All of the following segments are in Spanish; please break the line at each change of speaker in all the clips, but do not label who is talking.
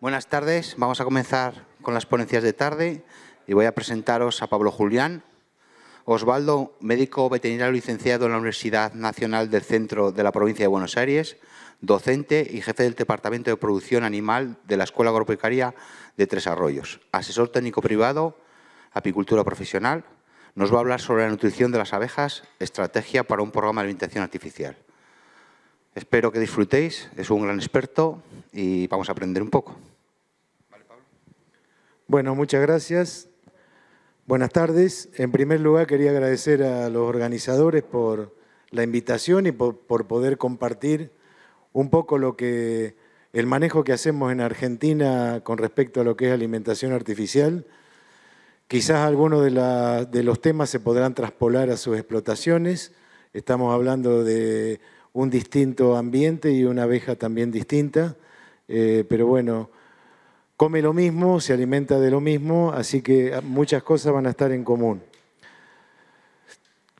Buenas tardes. Vamos a comenzar con las ponencias de tarde y voy a presentaros a Pablo Julián. Osvaldo, médico veterinario licenciado en la Universidad Nacional del Centro de la Provincia de Buenos Aires, docente y jefe del Departamento de Producción Animal de la Escuela Agropecuaria de Tres Arroyos, asesor técnico privado, apicultura profesional. Nos va a hablar sobre la nutrición de las abejas, estrategia para un programa de alimentación artificial. Espero que disfrutéis, es un gran experto y vamos a aprender un poco. ¿Vale, Pablo?
Bueno, muchas gracias. Buenas tardes. En primer lugar, quería agradecer a los organizadores por la invitación y por poder compartir un poco el manejo que hacemos en Argentina con respecto a lo que es alimentación artificial. Quizás algunos de los temas se podrán traspolar a sus explotaciones. Estamos hablando de un distinto ambiente y una abeja también distinta, pero bueno, come lo mismo, se alimenta de lo mismo, así que muchas cosas van a estar en común.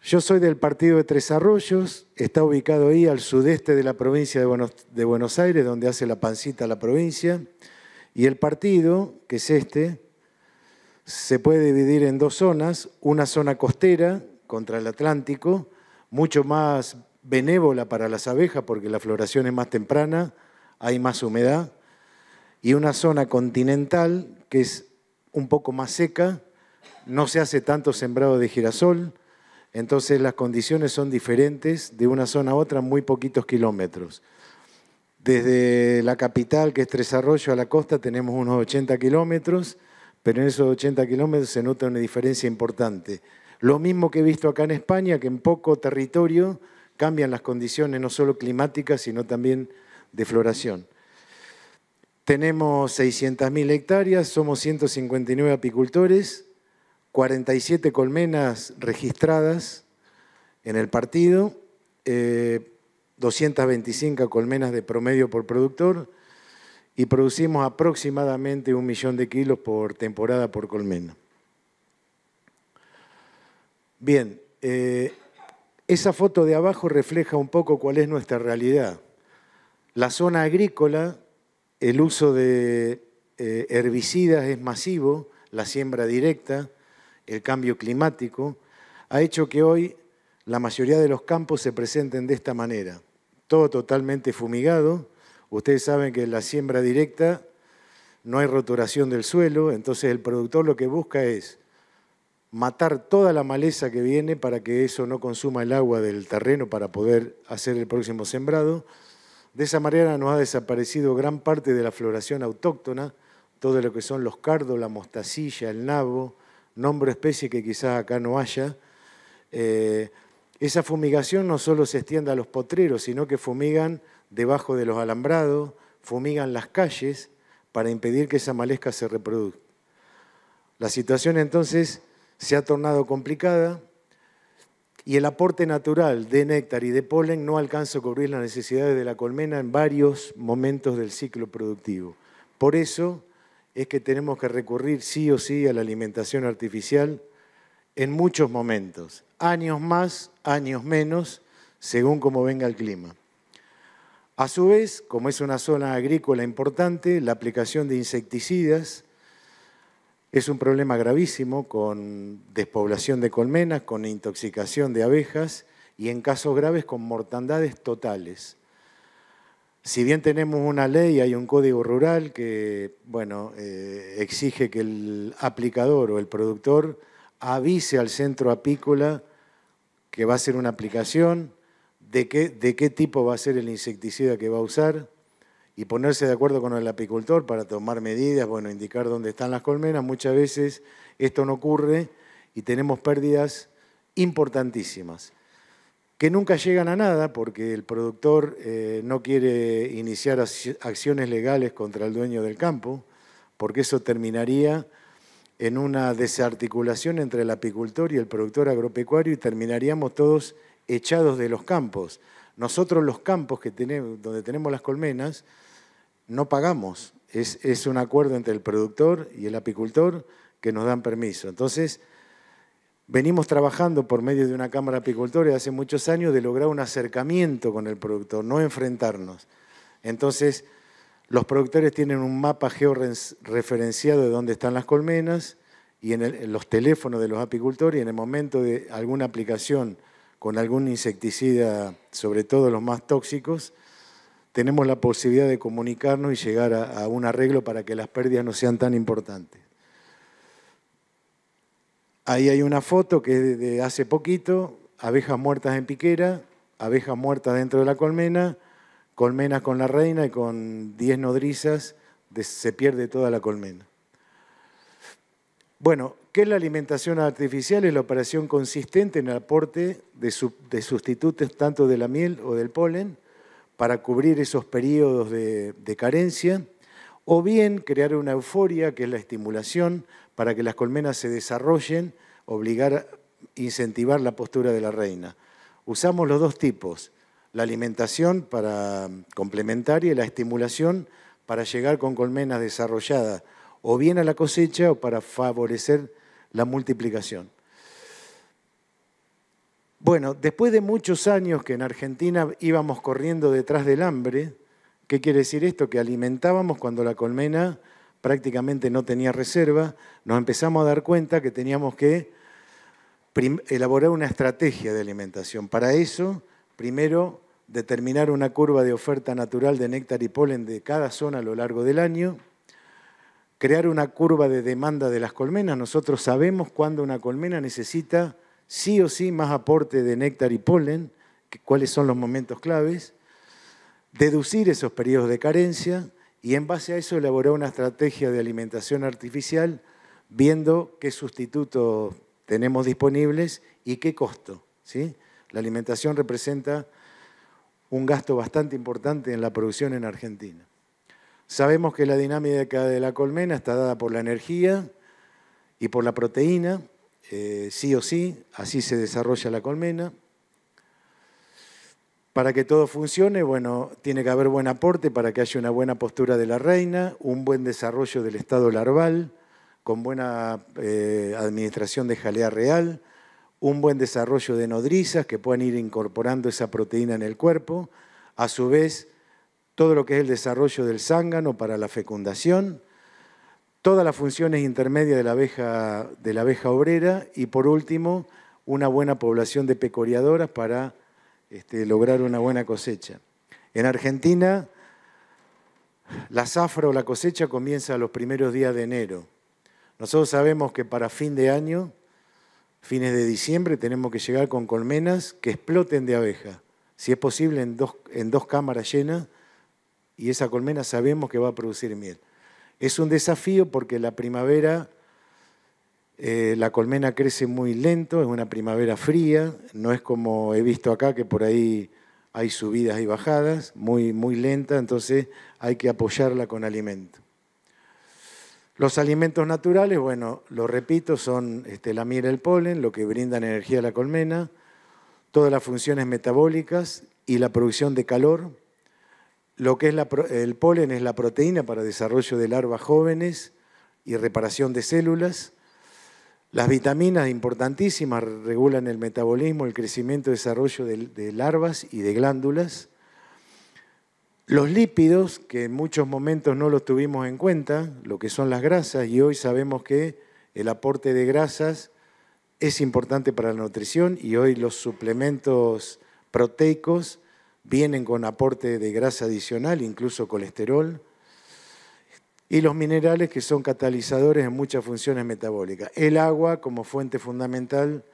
Yo soy del partido de Tres Arroyos, está ubicado ahí al sudeste de la provincia de Buenos Aires, donde hace la pancita la provincia, y el partido, que es este, se puede dividir en dos zonas, una zona costera contra el Atlántico, mucho más benévola para las abejas porque la floración es más temprana, hay más humedad, y una zona continental que es un poco más seca, no se hace tanto sembrado de girasol, entonces las condiciones son diferentes de una zona a otra, muy poquitos kilómetros. Desde la capital, que es Tres Arroyos, a la costa tenemos unos 80 kilómetros, pero en esos 80 kilómetros se nota una diferencia importante. Lo mismo que he visto acá en España, que en poco territorio cambian las condiciones no solo climáticas, sino también de floración. Tenemos 600.000 hectáreas, somos 159 apicultores, 47 colmenas registradas en el partido, 225 colmenas de promedio por productor y producimos aproximadamente 1 millón de kilos por temporada por colmena. Bien, esa foto de abajo refleja un poco cuál es nuestra realidad. La zona agrícola, el uso de herbicidas es masivo, la siembra directa, el cambio climático, ha hecho que hoy la mayoría de los campos se presenten de esta manera. Todo totalmente fumigado. Ustedes saben que en la siembra directa no hay roturación del suelo, entonces el productor lo que busca es matar toda la maleza que viene para que eso no consuma el agua del terreno para poder hacer el próximo sembrado. De esa manera nos ha desaparecido gran parte de la floración autóctona, todo lo que son los cardos, la mostacilla, el nabo, nombro especie que quizás acá no haya. Esa fumigación no solo se extiende a los potreros, sino que fumigan debajo de los alambrados, fumigan las calles para impedir que esa maleza se reproduzca. La situación entonces se ha tornado complicada y el aporte natural de néctar y de polen no alcanza a cubrir las necesidades de la colmena en varios momentos del ciclo productivo. Por eso es que tenemos que recurrir sí o sí a la alimentación artificial en muchos momentos, años más, años menos, según cómo venga el clima. A su vez, como es una zona agrícola importante, la aplicación de insecticidas es un problema gravísimo con despoblación de colmenas, con intoxicación de abejas y en casos graves con mortandades totales. Si bien tenemos una ley, hay un código rural que exige que el aplicador o el productor avise al centro apícola que va a hacer una aplicación, de qué tipo va a ser el insecticida que va a usar y ponerse de acuerdo con el apicultor para tomar medidas, indicar dónde están las colmenas. Muchas veces esto no ocurre y tenemos pérdidas importantísimas, que nunca llegan a nada porque el productor no quiere iniciar acciones legales contra el dueño del campo, porque eso terminaría en una desarticulación entre el apicultor y el productor agropecuario y terminaríamos todos echados de los campos. Nosotros los campos donde tenemos las colmenas no pagamos, es un acuerdo entre el productor y el apicultor que nos dan permiso. Entonces, venimos trabajando por medio de una cámara apicultora hace muchos años de lograr un acercamiento con el productor, no enfrentarnos. Entonces, Los productores tienen un mapa georreferenciado de dónde están las colmenas y en los teléfonos de los apicultores, y en el momento de alguna aplicación con algún insecticida, sobre todo los más tóxicos, tenemos la posibilidad de comunicarnos y llegar a un arreglo para que las pérdidas no sean tan importantes. Ahí hay una foto que es de hace poquito, abejas muertas en piquera, abejas muertas dentro de la colmena, colmenas con la reina y con 10 nodrizas se pierde toda la colmena. Bueno, ¿qué es la alimentación artificial? Es la operación consistente en el aporte de sustitutos tanto de la miel o del polen para cubrir esos periodos de carencia, o bien crear una euforia, que es la estimulación, para que las colmenas se desarrollen, incentivar la postura de la reina. Usamos los dos tipos, la alimentación para complementaria y la estimulación para llegar con colmenas desarrolladas o bien a la cosecha o para favorecer la multiplicación. Bueno, después de muchos años que en Argentina íbamos corriendo detrás del hambre, ¿qué quiere decir esto? Que alimentábamos cuando la colmena prácticamente no tenía reserva, nos empezamos a dar cuenta que teníamos que elaborar una estrategia de alimentación. Para eso, primero, determinar una curva de oferta natural de néctar y polen de cada zona a lo largo del año, crear una curva de demanda de las colmenas. Nosotros sabemos cuándo una colmena necesita sí o sí más aporte de néctar y polen, cuáles son los momentos claves, deducir esos periodos de carencia y en base a eso elaborar una estrategia de alimentación artificial viendo qué sustitutos tenemos disponibles y qué costo, ¿sí? La alimentación representa un gasto bastante importante en la producción en Argentina. Sabemos que la dinámica de la colmena está dada por la energía y por la proteína, sí o sí, así se desarrolla la colmena. Para que todo funcione, bueno, tiene que haber buen aporte para que haya una buena postura de la reina, un buen desarrollo del estado larval, con buena administración de jalea real, un buen desarrollo de nodrizas que puedan ir incorporando esa proteína en el cuerpo, a su vez todo lo que es el desarrollo del zángano para la fecundación, todas las funciones intermedias de la abeja obrera y por último una buena población de pecoreadoras para lograr una buena cosecha. En Argentina la zafra o la cosecha comienza a los primeros días de enero. Nosotros sabemos que para fin de año, fines de diciembre, tenemos que llegar con colmenas que exploten de abeja. Si es posible en dos cámaras llenas, y esa colmena sabemos que va a producir miel. Es un desafío porque la primavera, la colmena crece muy lento, es una primavera fría, no es como he visto acá que por ahí hay subidas y bajadas, muy, muy lenta, entonces hay que apoyarla con alimento. Los alimentos naturales, bueno, lo repito, son la miel y el polen, lo que brindan energía a la colmena, todas las funciones metabólicas y la producción de calor. Lo que es el polen es la proteína para desarrollo de larvas jóvenes y reparación de células. Las vitaminas importantísimas regulan el metabolismo, el crecimiento y desarrollo de larvas y de glándulas. Los lípidos, que en muchos momentos no los tuvimos en cuenta, lo que son las grasas, y hoy sabemos que el aporte de grasas es importante para la nutrición y hoy los suplementos proteicos vienen con aporte de grasa adicional, incluso colesterol, y los minerales que son catalizadores en muchas funciones metabólicas. El agua como fuente fundamental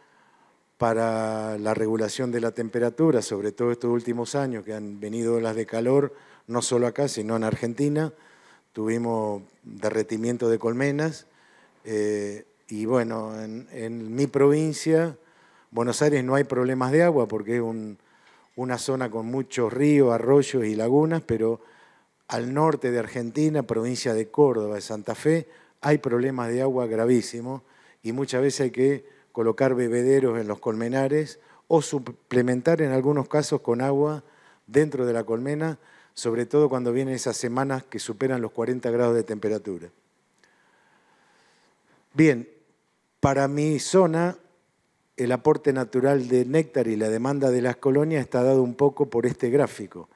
para la regulación de la temperatura, sobre todo estos últimos años que han venido olas de calor, no solo acá, sino en Argentina, tuvimos derretimiento de colmenas, y bueno, en mi provincia, Buenos Aires, no hay problemas de agua porque es una zona con muchos ríos, arroyos y lagunas, pero al norte de Argentina, provincia de Córdoba, de Santa Fe, hay problemas de agua gravísimos y muchas veces hay que colocar bebederos en los colmenares o suplementar en algunos casos con agua dentro de la colmena, sobre todo cuando vienen esas semanas que superan los 40 grados de temperatura. Bien, para mi zona, el aporte natural de néctar y la demanda de las colonias está dado un poco por este gráfico.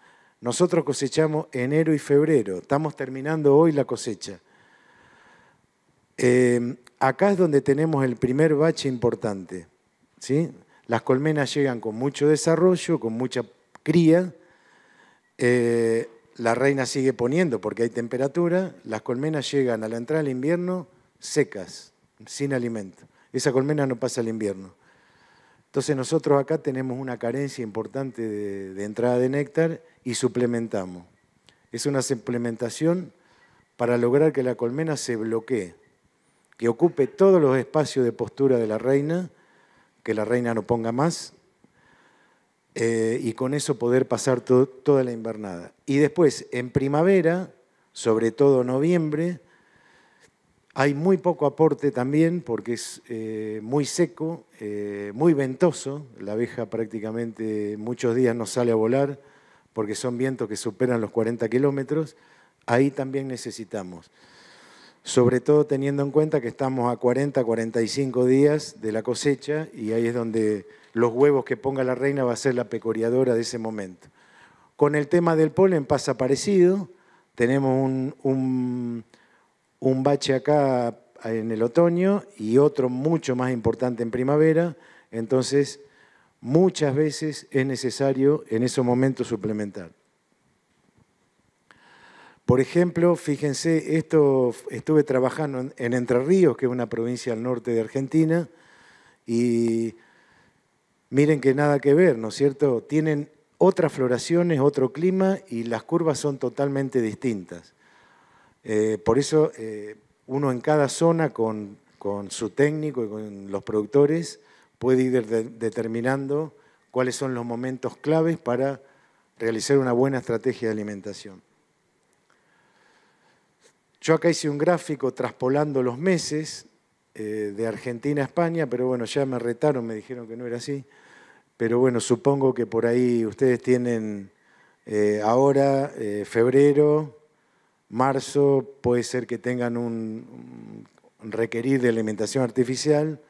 Nosotros cosechamos enero y febrero. Estamos terminando hoy la cosecha. Acá es donde tenemos el primer bache importante, ¿sí? Las colmenas llegan con mucho desarrollo, con mucha cría. La reina sigue poniendo porque hay temperatura. Las colmenas llegan a la entrada del invierno secas, sin alimento. Esa colmena no pasa el invierno. Entonces nosotros acá tenemos una carencia importante de entrada de néctar y suplementamos. Es una suplementación para lograr que la colmena se bloquee, que ocupe todos los espacios de postura de la reina, que la reina no ponga más, y con eso poder pasar toda la invernada. Y después, en primavera, sobre todo noviembre, hay muy poco aporte también porque es muy seco, muy ventoso. La abeja prácticamente muchos días no sale a volar porque son vientos que superan los 40 kilómetros. Ahí también necesitamos. Sobre todo teniendo en cuenta que estamos a 40, 45 días de la cosecha y ahí es donde los huevos que ponga la reina va a ser la pecoreadora de ese momento. Con el tema del polen pasa parecido. Tenemos un bache acá en el otoño y otro mucho más importante en primavera. Entonces, muchas veces es necesario en esos momentos suplementar. Por ejemplo, fíjense, estuve trabajando en Entre Ríos, que es una provincia al norte de Argentina, y miren que nada que ver, ¿no es cierto? Tienen otras floraciones, otro clima y las curvas son totalmente distintas. Por eso uno en cada zona con su técnico y con los productores puede ir determinando cuáles son los momentos claves para realizar una buena estrategia de alimentación. Yo acá hice un gráfico traspolando los meses de Argentina a España, pero bueno, ya me retaron, me dijeron que no era así. Pero bueno, supongo que por ahí ustedes tienen ahora febrero, marzo, puede ser que tengan un requerir de alimentación artificial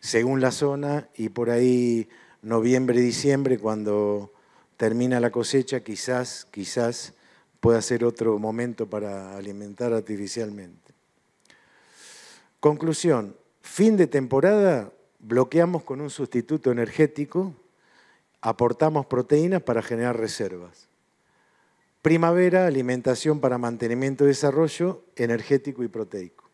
según la zona y por ahí noviembre, diciembre, cuando termina la cosecha, quizás pueda ser otro momento para alimentar artificialmente. Conclusión, fin de temporada, bloqueamos con un sustituto energético, aportamos proteínas para generar reservas. Primavera, alimentación para mantenimiento y desarrollo, energético y proteico.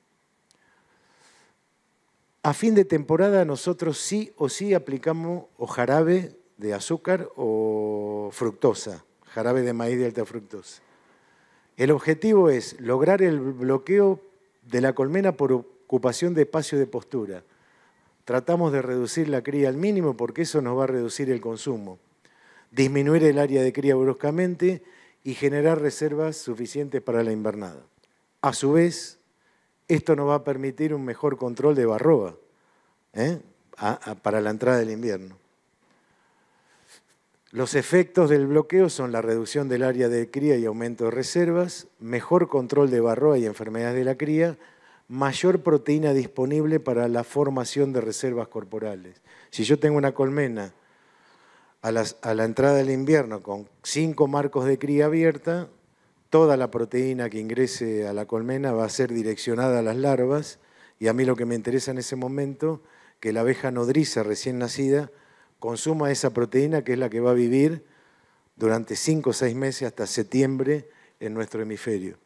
A fin de temporada nosotros sí o sí aplicamos o jarabe de azúcar o fructosa, jarabe de maíz de alta fructosa. El objetivo es lograr el bloqueo de la colmena por ocupación de espacio de postura. Tratamos de reducir la cría al mínimo porque eso nos va a reducir el consumo. Disminuir el área de cría bruscamente y generar reservas suficientes para la invernada. A su vez, esto nos va a permitir un mejor control de varroa para la entrada del invierno. Los efectos del bloqueo son la reducción del área de cría y aumento de reservas, mejor control de varroa y enfermedades de la cría, mayor proteína disponible para la formación de reservas corporales. Si yo tengo una colmena a la entrada del invierno con 5 marcos de cría abierta, toda la proteína que ingrese a la colmena va a ser direccionada a las larvas y a mí lo que me interesa en ese momento que la abeja nodriza recién nacida consuma esa proteína que es la que va a vivir durante 5 o 6 meses hasta septiembre en nuestro hemisferio.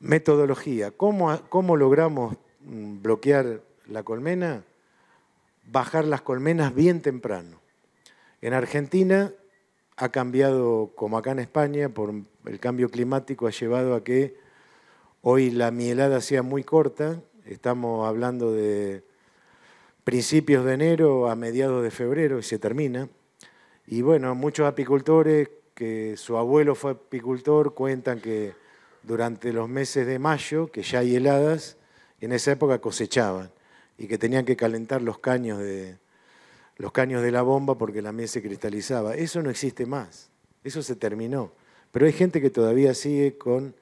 Metodología. ¿Cómo logramos bloquear la colmena? Bajar las colmenas bien temprano. En Argentina ha cambiado, como acá en España, por el cambio climático ha llevado a que hoy la mielada sea muy corta. Estamos hablando de principios de enero a mediados de febrero y se termina. Y bueno, muchos apicultores que su abuelo fue apicultor cuentan que durante los meses de mayo, que ya hay heladas, en esa época cosechaban y que tenían que calentar los caños de la bomba porque la miel se cristalizaba. Eso no existe más, eso se terminó. Pero hay gente que todavía sigue con,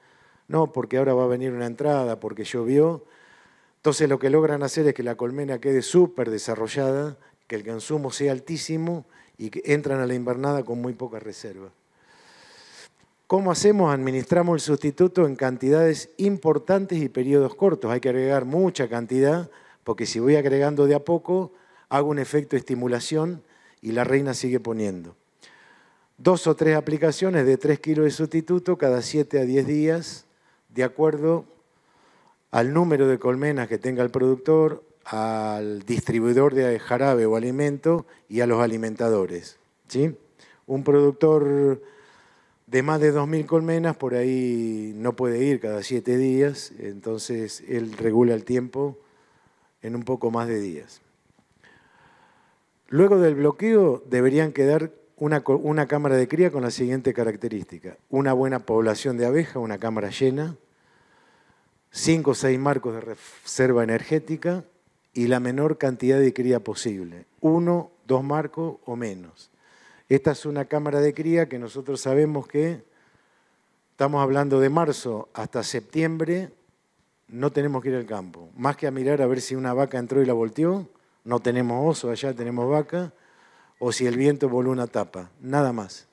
no, porque ahora va a venir una entrada, porque llovió. Entonces lo que logran hacer es que la colmena quede súper desarrollada, que el consumo sea altísimo y que entran a la invernada con muy poca reserva. ¿Cómo hacemos? Administramos el sustituto en cantidades importantes y periodos cortos. Hay que agregar mucha cantidad, porque si voy agregando de a poco, hago un efecto de estimulación y la reina sigue poniendo. 2 o 3 aplicaciones de 3 kilos de sustituto cada 7 a 10 días, de acuerdo al número de colmenas que tenga el productor, al distribuidor de jarabe o alimento y a los alimentadores, ¿sí? Un productor de más de 2.000 colmenas por ahí no puede ir cada 7 días, entonces él regula el tiempo en un poco más de días. Luego del bloqueo deberían quedar una cámara de cría con la siguiente característica: una buena población de abejas, una cámara llena, 5 o 6 marcos de reserva energética y la menor cantidad de cría posible, 1, 2 marcos o menos. Esta es una cámara de cría que nosotros sabemos que estamos hablando de marzo hasta septiembre, no tenemos que ir al campo. Más que a mirar a ver si una vaca entró y la volteó, no tenemos oso, allá tenemos vaca, o si el viento voló una tapa, nada más.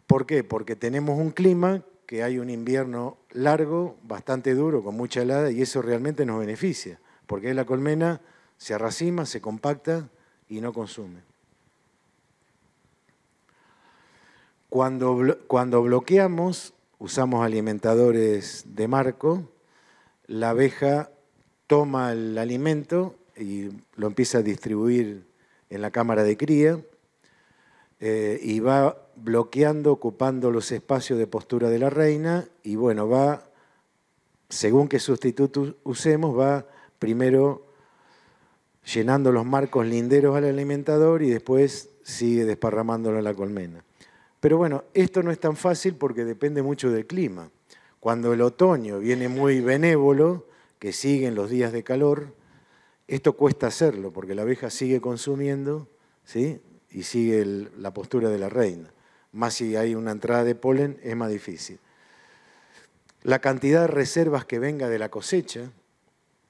¿Por qué? Porque tenemos un clima, que hay un invierno largo, bastante duro, con mucha helada, y eso realmente nos beneficia, porque la colmena se arracima, se compacta y no consume. Cuando bloqueamos, usamos alimentadores de marco, la abeja toma el alimento y lo empieza a distribuir en la cámara de cría y va bloqueando, ocupando los espacios de postura de la reina y bueno, va, según qué sustituto usemos, va primero llenando los marcos linderos al alimentador y después sigue desparramándolo en la colmena. Pero bueno, esto no es tan fácil porque depende mucho del clima. Cuando el otoño viene muy benévolo, que siguen los días de calor, esto cuesta hacerlo porque la abeja sigue consumiendo, ¿sí? Y sigue la postura de la reina. Más si hay una entrada de polen, es más difícil. La cantidad de reservas que venga de la cosecha.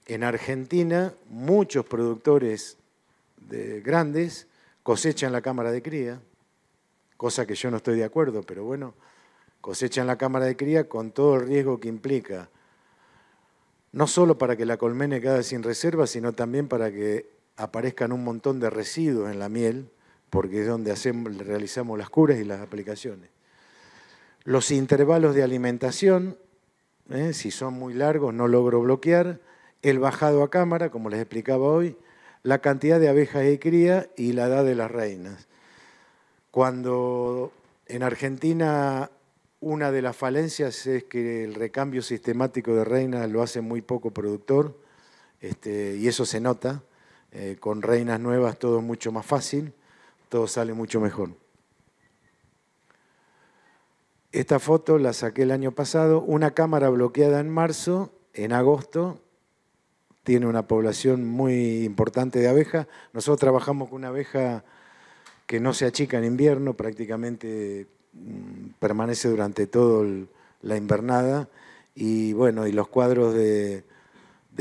En Argentina, muchos productores grandes cosechan la cámara de cría, cosa que yo no estoy de acuerdo, pero bueno, cosechan la cámara de cría con todo el riesgo que implica, no solo para que la colmena quede sin reserva, sino también para que aparezcan un montón de residuos en la miel, porque es donde realizamos las curas y las aplicaciones. Los intervalos de alimentación, si son muy largos no logro bloquear, el bajado a cámara, como les explicaba hoy, la cantidad de abejas de cría y la edad de las reinas. Cuando en Argentina una de las falencias es que el recambio sistemático de reinas lo hace muy poco productor, y eso se nota. Con reinas nuevas todo es mucho más fácil, todo sale mucho mejor. Esta foto la saqué el año pasado, una cámara bloqueada en marzo, en agosto, tiene una población muy importante de abejas. Nosotros trabajamos con una abeja que no se achica en invierno, prácticamente permanece durante toda la invernada y bueno, y los cuadros de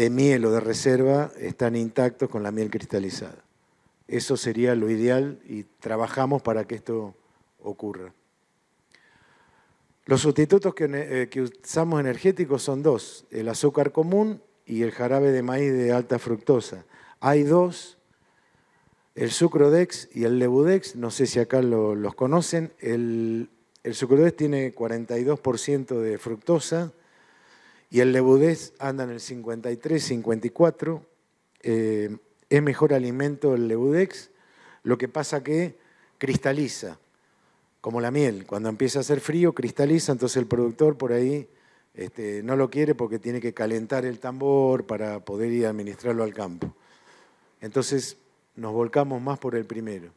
miel o de reserva están intactos con la miel cristalizada. Eso sería lo ideal y trabajamos para que esto ocurra. Los sustitutos que usamos energéticos son 2, el azúcar común y el jarabe de maíz de alta fructosa. Hay 2. El Sucrodex y el Lebudex, no sé si acá los conocen, el Sucrodex tiene 42% de fructosa y el Lebudex anda en el 53, 54. Es mejor alimento el Lebudex, lo que pasa que cristaliza, como la miel. Cuando empieza a hacer frío, cristaliza, entonces el productor por ahí no lo quiere porque tiene que calentar el tambor para poder ir a administrarlo al campo. Entonces nos volcamos más por el primero.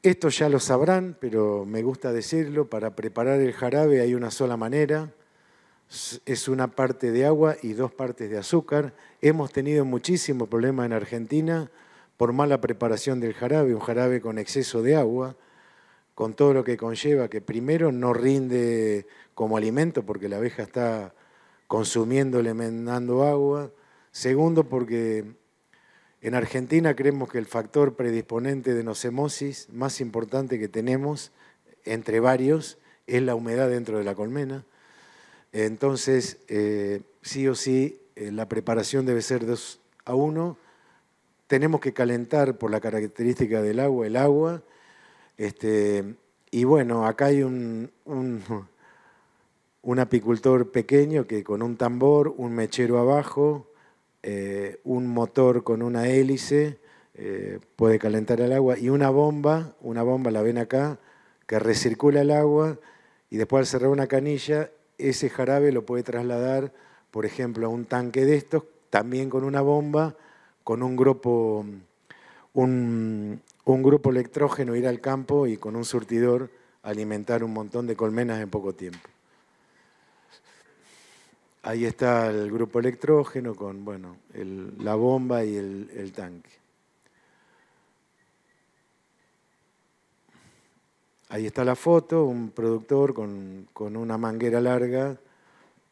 Esto ya lo sabrán, pero me gusta decirlo, para preparar el jarabe hay una sola manera, es una parte de agua y 2 partes de azúcar. Hemos tenido muchísimos problemas en Argentina por mala preparación del jarabe, un jarabe con exceso de agua, con todo lo que conlleva, que primero no rinde como alimento porque la abeja está consumiendo, dando agua, segundo porque En Argentina creemos que el factor predisponente de nocemosis más importante que tenemos, entre varios, es la humedad dentro de la colmena. Entonces, sí o sí, la preparación debe ser 2-1. Tenemos que calentar por la característica del agua, el agua. Y bueno, acá hay un apicultor pequeño que con un tambor, un mechero abajo, un motor con una hélice, puede calentar el agua, y una bomba la ven acá, que recircula el agua, y después al cerrar una canilla, ese jarabe lo puede trasladar, por ejemplo, a un tanque de estos, también con una bomba, con un grupo electrógeno, ir al campo y con un surtidor alimentar un montón de colmenas en poco tiempo. Ahí está el grupo electrógeno con la bomba y el tanque. Ahí está la foto, un productor con una manguera larga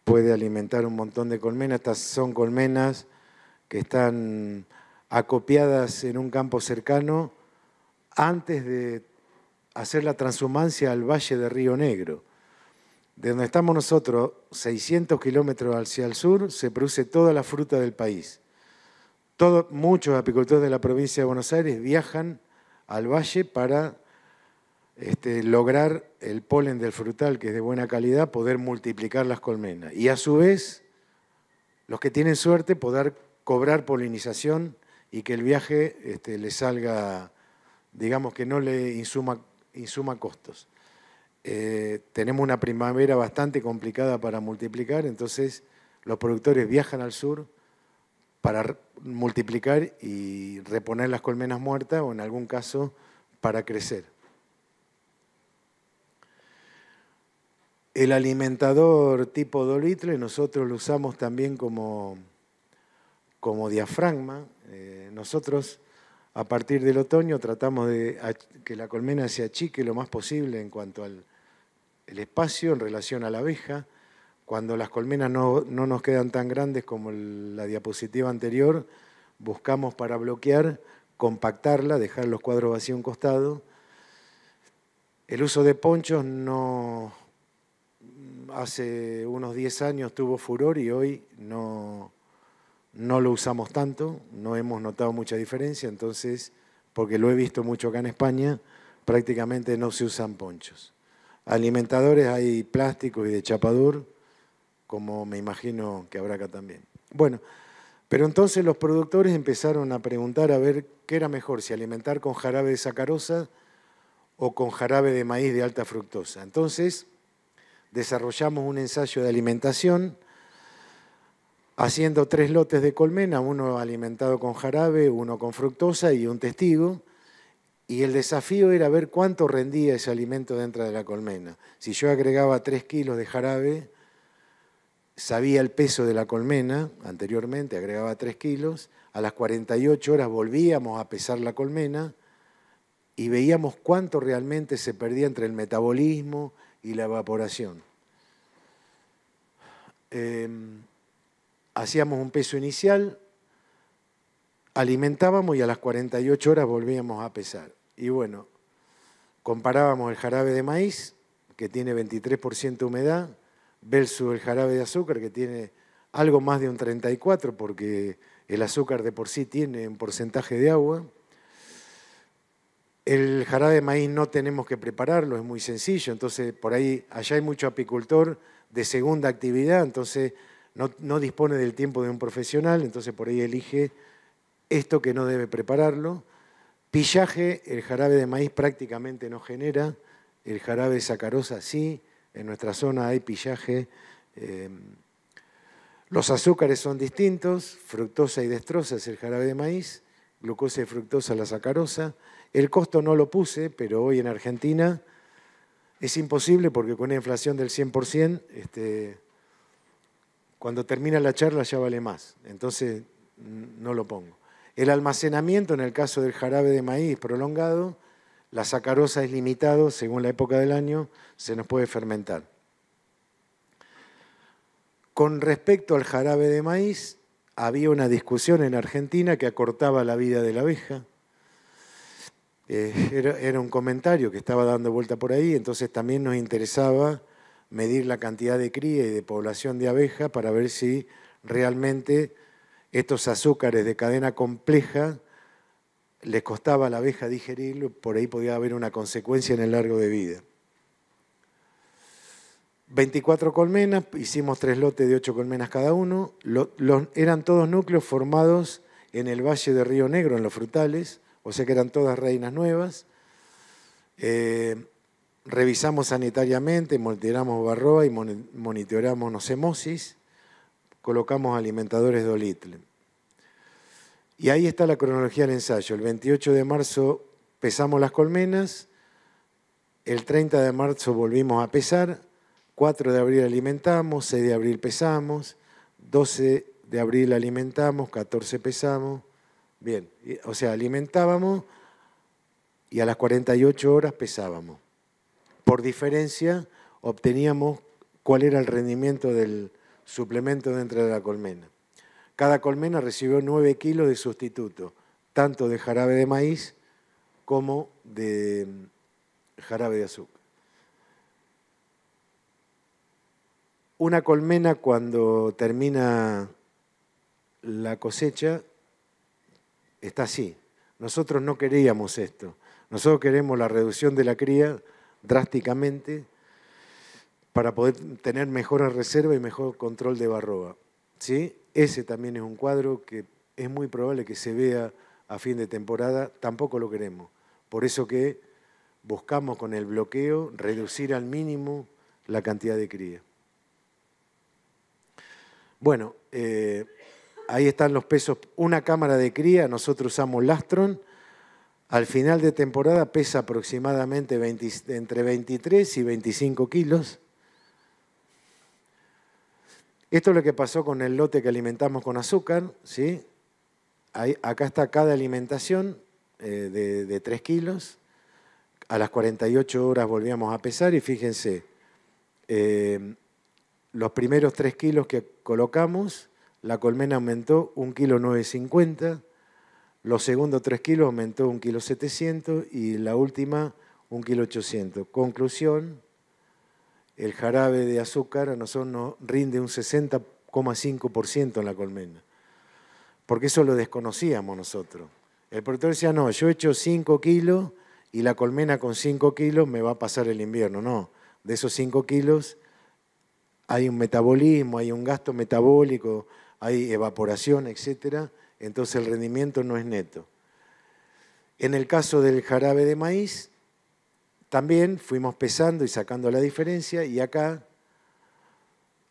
puede alimentar un montón de colmenas. Estas son colmenas que están acopiadas en un campo cercano antes de hacer la transhumancia al Valle de Río Negro. De donde estamos nosotros, 600 kilómetros hacia el sur, se produce toda la fruta del país. Muchos apicultores de la provincia de Buenos Aires viajan al valle para lograr el polen del frutal, que es de buena calidad, poder multiplicar las colmenas. Y a su vez, los que tienen suerte, poder cobrar polinización y que el viaje le salga, digamos que no le insuma costos. Tenemos una primavera bastante complicada para multiplicar, entonces los productores viajan al sur para multiplicar y reponer las colmenas muertas o en algún caso para crecer. El alimentador tipo Dolitle nosotros lo usamos también como diafragma. Nosotros a partir del otoño tratamos de que la colmena se achique lo más posible en cuanto al espacio en relación a la abeja. Cuando las colmenas no nos quedan tan grandes como la diapositiva anterior, buscamos para bloquear, compactarla, dejar los cuadros vacíos a un costado. El uso de ponchos hace unos 10 años tuvo furor y hoy no lo usamos tanto, no hemos notado mucha diferencia, entonces, porque lo he visto mucho acá en España, prácticamente no se usan ponchos. Alimentadores hay plásticos y de chapadur, como me imagino que habrá acá también. Bueno, pero entonces los productores empezaron a preguntar a ver qué era mejor, si alimentar con jarabe de sacarosa o con jarabe de maíz de alta fructosa. Entonces desarrollamos un ensayo de alimentación haciendo 3 lotes de colmena, uno alimentado con jarabe, uno con fructosa y un testigo. Y el desafío era ver cuánto rendía ese alimento dentro de la colmena. Si yo agregaba 3 kilos de jarabe, sabía el peso de la colmena, anteriormente agregaba 3 kilos, a las 48 horas volvíamos a pesar la colmena y veíamos cuánto realmente se perdía entre el metabolismo y la evaporación. Hacíamos un peso inicial, alimentábamos y a las 48 horas volvíamos a pesar. Y bueno, comparábamos el jarabe de maíz, que tiene 23% humedad, versus el jarabe de azúcar, que tiene algo más de un 34%, porque el azúcar de por sí tiene un porcentaje de agua. El jarabe de maíz no tenemos que prepararlo, es muy sencillo, entonces por ahí, allá hay mucho apicultor de segunda actividad, entonces no dispone del tiempo de un profesional, entonces por ahí elige esto que no debe prepararlo. Pillaje, el jarabe de maíz prácticamente no genera, el jarabe de sacarosa sí, en nuestra zona hay pillaje. Los azúcares son distintos, fructosa y dextrosa es el jarabe de maíz, glucosa y fructosa la sacarosa. El costo no lo puse, pero hoy en Argentina es imposible porque con una inflación del 100%, cuando termina la charla ya vale más, entonces no lo pongo. El almacenamiento, en el caso del jarabe de maíz prolongado, la sacarosa es limitado, según la época del año, se nos puede fermentar. Con respecto al jarabe de maíz, había una discusión en Argentina que acortaba la vida de la abeja. Era un comentario que estaba dando vuelta por ahí, entonces también nos interesaba medir la cantidad de cría y de población de abeja para ver si realmente estos azúcares de cadena compleja les costaba a la abeja digerirlo, por ahí podía haber una consecuencia en el largo de vida. 24 colmenas, hicimos 3 lotes de 8 colmenas cada uno, eran todos núcleos formados en el Valle de Río Negro, en los frutales, o sea que eran todas reinas nuevas. Revisamos sanitariamente, monitoreamos varroa y monitoreamos nocemosis, colocamos alimentadores de Olitle. Y ahí está la cronología del ensayo. El 28 de marzo pesamos las colmenas, el 30 de marzo volvimos a pesar, 4 de abril alimentamos, 6 de abril pesamos, 12 de abril alimentamos, 14 pesamos. Bien, o sea, alimentábamos y a las 48 horas pesábamos. Por diferencia, obteníamos cuál era el rendimiento del suplemento dentro de la colmena. Cada colmena recibió 9 kilos de sustituto, tanto de jarabe de maíz como de jarabe de azúcar. Una colmena, cuando termina la cosecha, está así. Nosotros no queríamos esto. Nosotros queremos la reducción de la cría drásticamente para poder tener mejores reservas y mejor control de varroa. ¿Sí? Ese también es un cuadro que es muy probable que se vea a fin de temporada. Tampoco lo queremos. Por eso que buscamos con el bloqueo reducir al mínimo la cantidad de cría. Bueno, ahí están los pesos. Una cámara de cría, nosotros usamos Lastron. Al final de temporada pesa aproximadamente entre 23 y 25 kilos. Esto es lo que pasó con el lote que alimentamos con azúcar, ¿sí? Acá está cada alimentación de 3 kilos. A las 48 horas volvíamos a pesar y fíjense, los primeros 3 kilos que colocamos, la colmena aumentó 1,950 kg, los segundos 3 kilos aumentó 1,700 kg y la última 1,800 kg. Conclusión, el jarabe de azúcar a nosotros nos rinde un 60,5% en la colmena, porque eso lo desconocíamos nosotros. El productor decía, no, yo echo 5 kilos y la colmena con 5 kilos me va a pasar el invierno. No, de esos 5 kilos hay un metabolismo, hay un gasto metabólico, hay evaporación, etc. Entonces el rendimiento no es neto. En el caso del jarabe de maíz, también fuimos pesando y sacando la diferencia y acá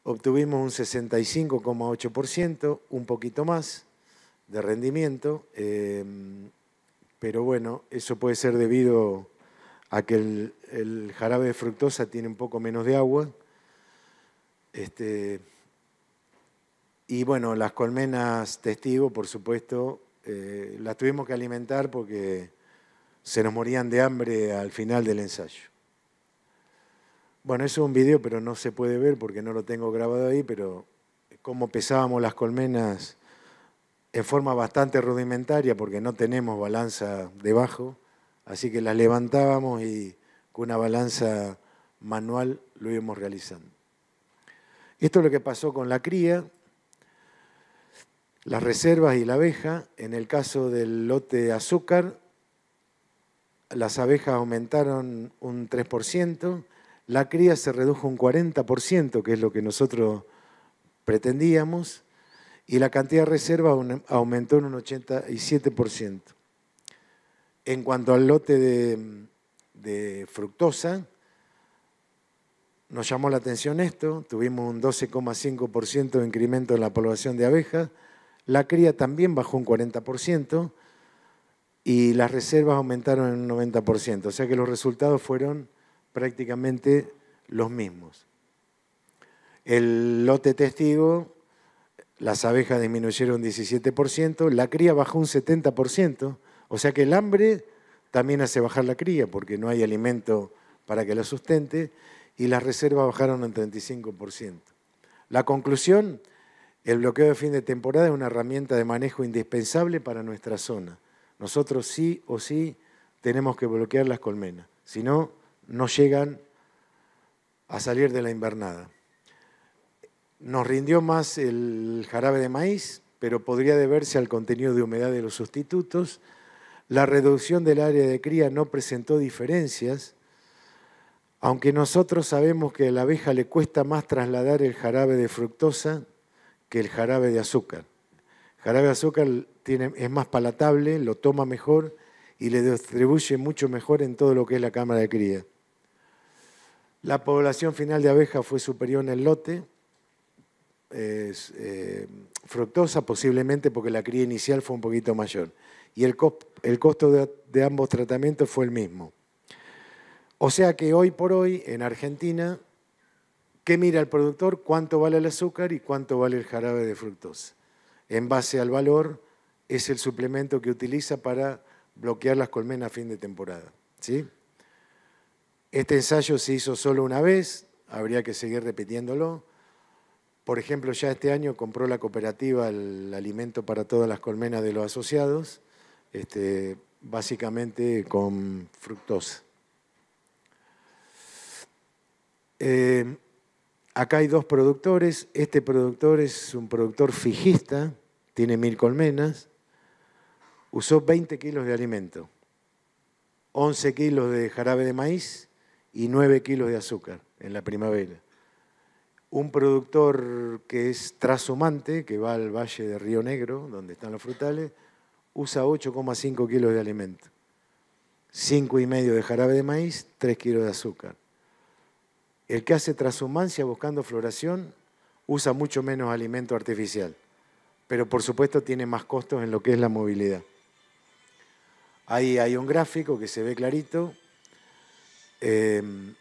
obtuvimos un 65,8%, un poquito más de rendimiento, pero bueno, eso puede ser debido a que el jarabe de fructosa tiene un poco menos de agua. Y bueno, las colmenas testigo, por supuesto, las tuvimos que alimentar porque se nos morían de hambre al final del ensayo. Bueno, eso es un video, pero no se puede ver porque no lo tengo grabado ahí, pero cómo pesábamos las colmenas en forma bastante rudimentaria porque no tenemos balanza debajo, así que las levantábamos y con una balanza manual lo íbamos realizando. Esto es lo que pasó con la cría, las reservas y la abeja. En el caso del lote de azúcar, las abejas aumentaron un 3%, la cría se redujo un 40%, que es lo que nosotros pretendíamos, y la cantidad de reserva aumentó en un 87%. En cuanto al lote de fructosa, nos llamó la atención esto, tuvimos un 12,5% de incremento en la población de abejas, la cría también bajó un 40% y las reservas aumentaron en un 90%, o sea que los resultados fueron prácticamente los mismos. El lote testigo, las abejas disminuyeron un 17%, la cría bajó un 70%, o sea que el hambre también hace bajar la cría porque no hay alimento para que la sustente, y las reservas bajaron un 35%. La conclusión El bloqueo de fin de temporada es una herramienta de manejo indispensable para nuestra zona. Nosotros sí o sí tenemos que bloquear las colmenas, si no, no llegan a salir de la invernada. Nos rindió más el jarabe de maíz, pero podría deberse al contenido de humedad de los sustitutos. La reducción del área de cría no presentó diferencias, aunque nosotros sabemos que a la abeja le cuesta más trasladar el jarabe de fructosa que el jarabe de azúcar. El jarabe de azúcar es más palatable, lo toma mejor y le distribuye mucho mejor en todo lo que es la cámara de cría. La población final de abejas fue superior en el lote, fructosa posiblemente porque la cría inicial fue un poquito mayor. Y el costo de ambos tratamientos fue el mismo. O sea que hoy por hoy en Argentina, ¿qué mira el productor? ¿Cuánto vale el azúcar y cuánto vale el jarabe de fructosa? En base al valor es el suplemento que utiliza para bloquear las colmenas a fin de temporada, ¿sí? Este ensayo se hizo solo una vez, habría que seguir repitiéndolo. Por ejemplo, ya este año compró la cooperativa el alimento para todas las colmenas de los asociados, básicamente con fructosa. Acá hay dos productores. Este productor es un productor fijista, tiene 1000 colmenas, usó 20 kilos de alimento, 11 kilos de jarabe de maíz y 9 kilos de azúcar en la primavera. Un productor que es trashumante, que va al valle de Río Negro, donde están los frutales, usa 8,5 kilos de alimento, 5,5 de jarabe de maíz, 3 kilos de azúcar. El que hace transhumancia buscando floración usa mucho menos alimento artificial, pero por supuesto tiene más costos en lo que es la movilidad. Ahí hay un gráfico que se ve clarito. El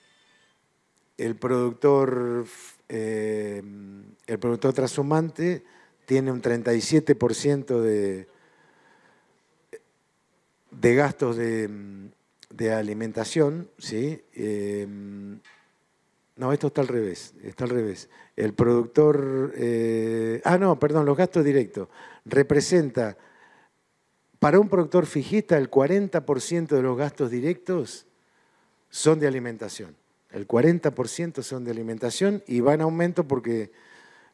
productor transhumante tiene un 37% de gastos de alimentación, ¿sí? No, esto está al revés, El productor, los gastos directos. Representa, para un productor fijista, el 40% de los gastos directos son de alimentación. El 40% son de alimentación y va en aumento porque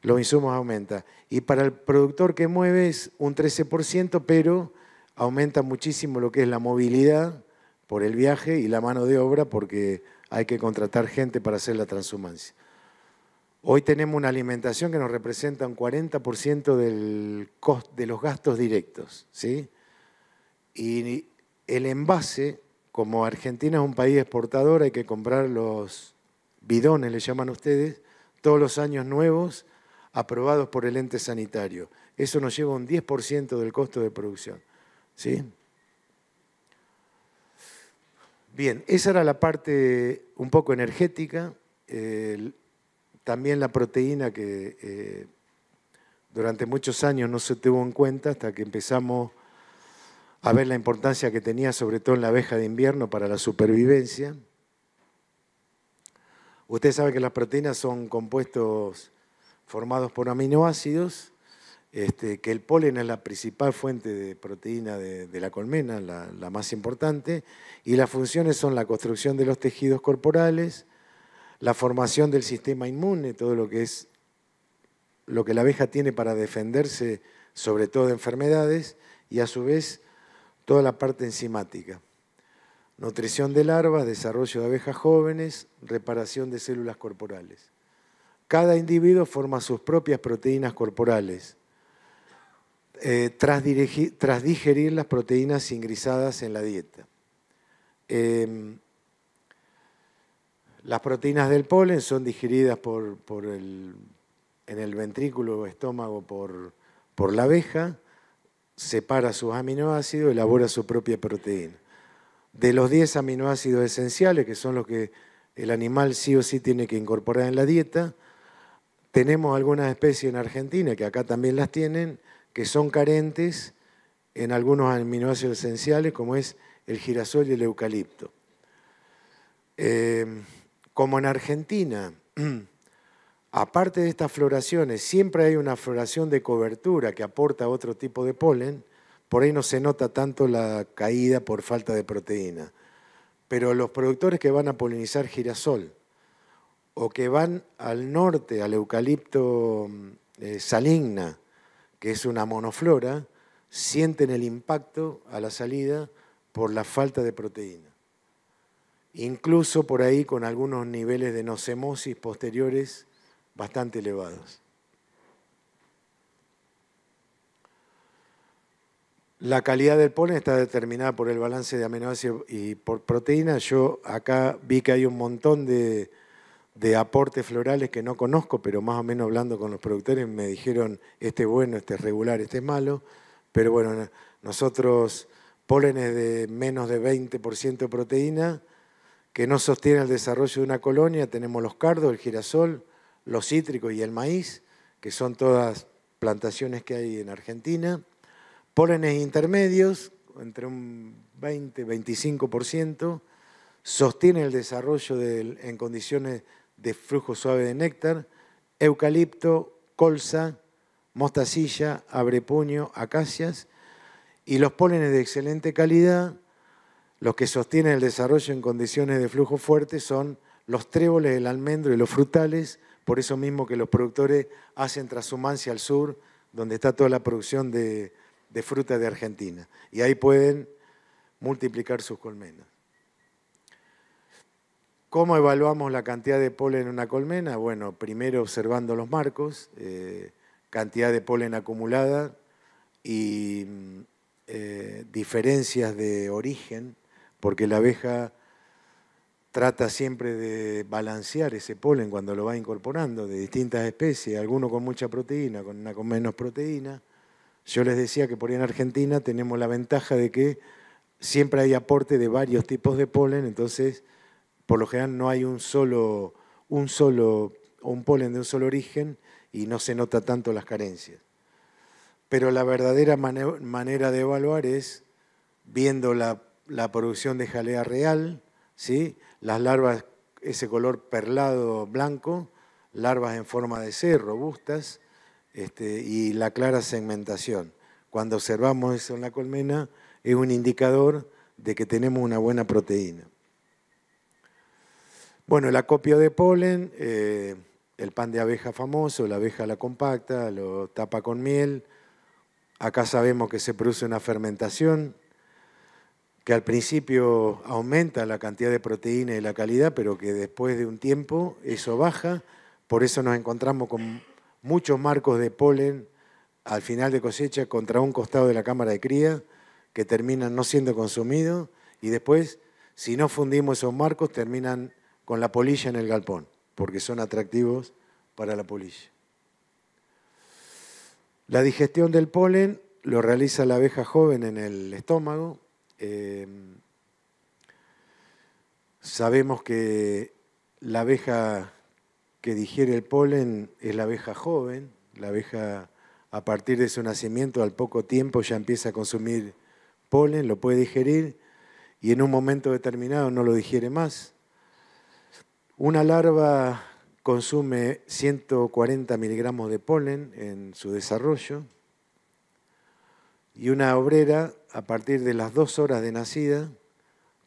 los insumos aumentan. Y para el productor que mueve es un 13%, pero aumenta muchísimo lo que es la movilidad por el viaje y la mano de obra porque hay que contratar gente para hacer la transhumancia. Hoy tenemos una alimentación que nos representa un 40% de los gastos directos, ¿sí? Y el envase, como Argentina es un país exportador, hay que comprar los bidones, le llaman ustedes, todos los años nuevos, aprobados por el ente sanitario. Eso nos lleva un 10% del costo de producción, ¿sí? Bien, esa era la parte un poco energética, también la proteína que durante muchos años no se tuvo en cuenta hasta que empezamos a ver la importancia que tenía, sobre todo en la abeja de invierno, para la supervivencia. Usted sabe que las proteínas son compuestos formados por aminoácidos, que el polen es la principal fuente de proteína de la colmena, la más importante, y las funciones son la construcción de los tejidos corporales, la formación del sistema inmune, todo lo que es lo que la abeja tiene para defenderse, sobre todo de enfermedades, y a su vez toda la parte enzimática. Nutrición de larvas, desarrollo de abejas jóvenes, reparación de células corporales. Cada individuo forma sus propias proteínas corporales, tras digerir las proteínas ingresadas en la dieta. Las proteínas del polen son digeridas en el ventrículo o estómago por la abeja, separa sus aminoácidos, elabora su propia proteína. De los 10 aminoácidos esenciales, que son los que el animal sí o sí tiene que incorporar en la dieta, tenemos algunas especies en Argentina, que acá también las tienen, que son carentes en algunos aminoácidos esenciales, como es el girasol y el eucalipto. Como en Argentina Aparte de estas floraciones, siempre hay una floración de cobertura que aporta otro tipo de polen. Por ahí no se nota tanto la caída por falta de proteína. Pero los productores que van a polinizar girasol o que van al norte, al eucalipto saligna, que es una monoflora, sienten el impacto a la salida por la falta de proteína. Incluso por ahí con algunos niveles de nocemosis posteriores bastante elevados. La calidad del polen está determinada por el balance de aminoácidos y por proteínas. Yo acá vi que hay un montón de aportes florales que no conozco, pero más o menos hablando con los productores me dijeron este es bueno, este es regular, este es malo. Pero bueno, nosotros pólenes de menos de 20% de proteína que no sostienen el desarrollo de una colonia, tenemos los cardos, el girasol, los cítricos y el maíz, que son todas plantaciones que hay en Argentina. Pólenes intermedios, entre un 20-25%, sostienen el desarrollo en condiciones de flujo suave de néctar, eucalipto, colza, mostacilla, abrepuño, acacias, y los pólenes de excelente calidad, los que sostienen el desarrollo en condiciones de flujo fuerte son los tréboles, el almendro y los frutales, por eso mismo que los productores hacen transhumancia al sur, donde está toda la producción de fruta de Argentina. Y ahí pueden multiplicar sus colmenas. ¿Cómo evaluamos la cantidad de polen en una colmena? Bueno, primero observando los marcos, cantidad de polen acumulada y diferencias de origen, porque la abeja trata siempre de balancear ese polen cuando lo va incorporando de distintas especies, algunos con mucha proteína, con una con menos proteína. Yo les decía que por ahí en Argentina tenemos la ventaja de que siempre hay aporte de varios tipos de polen, entonces por lo general no hay un polen de un solo origen y no se nota tanto las carencias. Pero la verdadera manera de evaluar es viendo la producción de jalea real, ¿sí? Las larvas, ese color perlado blanco, larvas en forma de C, robustas, y la clara segmentación. Cuando observamos eso en la colmena, es un indicador de que tenemos una buena proteína. Bueno, el acopio de polen, el pan de abeja famoso, la abeja la compacta, lo tapa con miel. Acá sabemos que se produce una fermentación, que al principio aumenta la cantidad de proteína y la calidad, pero que después de un tiempo eso baja. Por eso nos encontramos con muchos marcos de polen al final de cosecha contra un costado de la cámara de cría, que terminan no siendo consumidos, y después, si no fundimos esos marcos, terminan con la polilla en el galpón, porque son atractivos para la polilla. La digestión del polen lo realiza la abeja joven en el estómago. Sabemos que la abeja que digiere el polen es la abeja joven. La abeja, a partir de su nacimiento, al poco tiempo ya empieza a consumir polen, lo puede digerir y en un momento determinado no lo digiere más. Una larva consume 140 miligramos de polen en su desarrollo y una obrera, a partir de las 2 horas de nacida,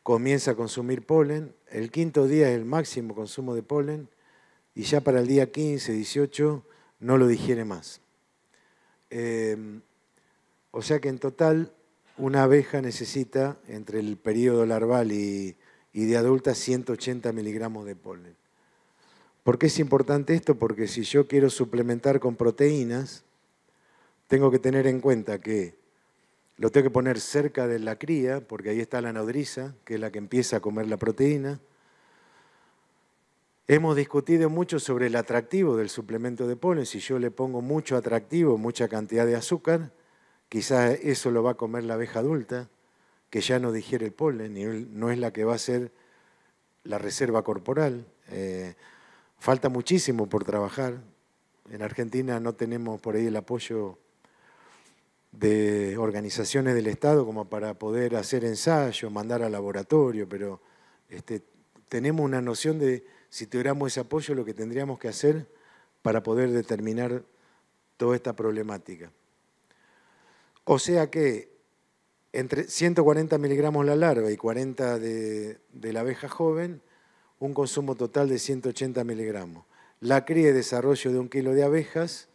comienza a consumir polen. El quinto día es el máximo consumo de polen y ya para el día 15, 18 no lo digiere más. O sea que en total una abeja necesita, entre el periodo larval y de adulta, 180 miligramos de polen. ¿Por qué es importante esto? Porque si yo quiero suplementar con proteínas, tengo que tener en cuenta que lo tengo que poner cerca de la cría, porque ahí está la nodriza, que es la que empieza a comer la proteína. Hemos discutido mucho sobre el atractivo del suplemento de polen. Si yo le pongo mucho atractivo, mucha cantidad de azúcar, quizás eso lo va a comer la abeja adulta, que ya no digiere el polen y no es la que va a ser la reserva corporal. Falta muchísimo por trabajar. En Argentina no tenemos por ahí el apoyo de organizaciones del Estado como para poder hacer ensayos, mandar al laboratorio, pero tenemos una noción de, si tuviéramos ese apoyo, lo que tendríamos que hacer para poder determinar toda esta problemática. O sea que entre 140 miligramos la larva y 40 de la abeja joven, un consumo total de 180 miligramos. La cría y desarrollo de 1 kilo de abejas,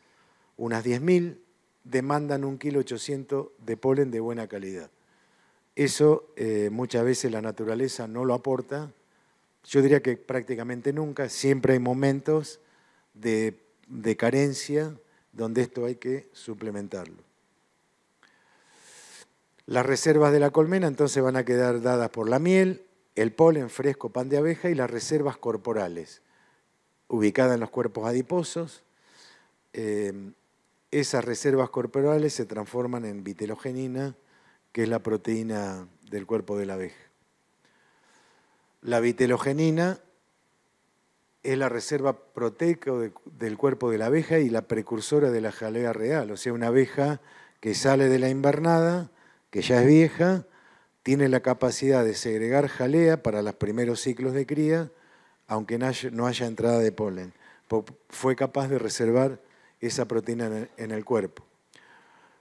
unas 10.000, demandan 1,8 kg de polen de buena calidad. Eso muchas veces la naturaleza no lo aporta. Yo diría que prácticamente nunca, siempre hay momentos de carencia donde esto hay que suplementarlo. Las reservas de la colmena entonces van a quedar dadas por la miel, el polen fresco, pan de abeja y las reservas corporales, ubicadas en los cuerpos adiposos. Esas reservas corporales se transforman en vitelogenina, que es la proteína del cuerpo de la abeja. La vitelogenina es la reserva proteica del cuerpo de la abeja y la precursora de la jalea real, o sea, una abeja que sale de la invernada, que ya es vieja, tiene la capacidad de segregar jalea para los primeros ciclos de cría, aunque no haya entrada de polen. Fue capaz de reservar esa proteína en el cuerpo.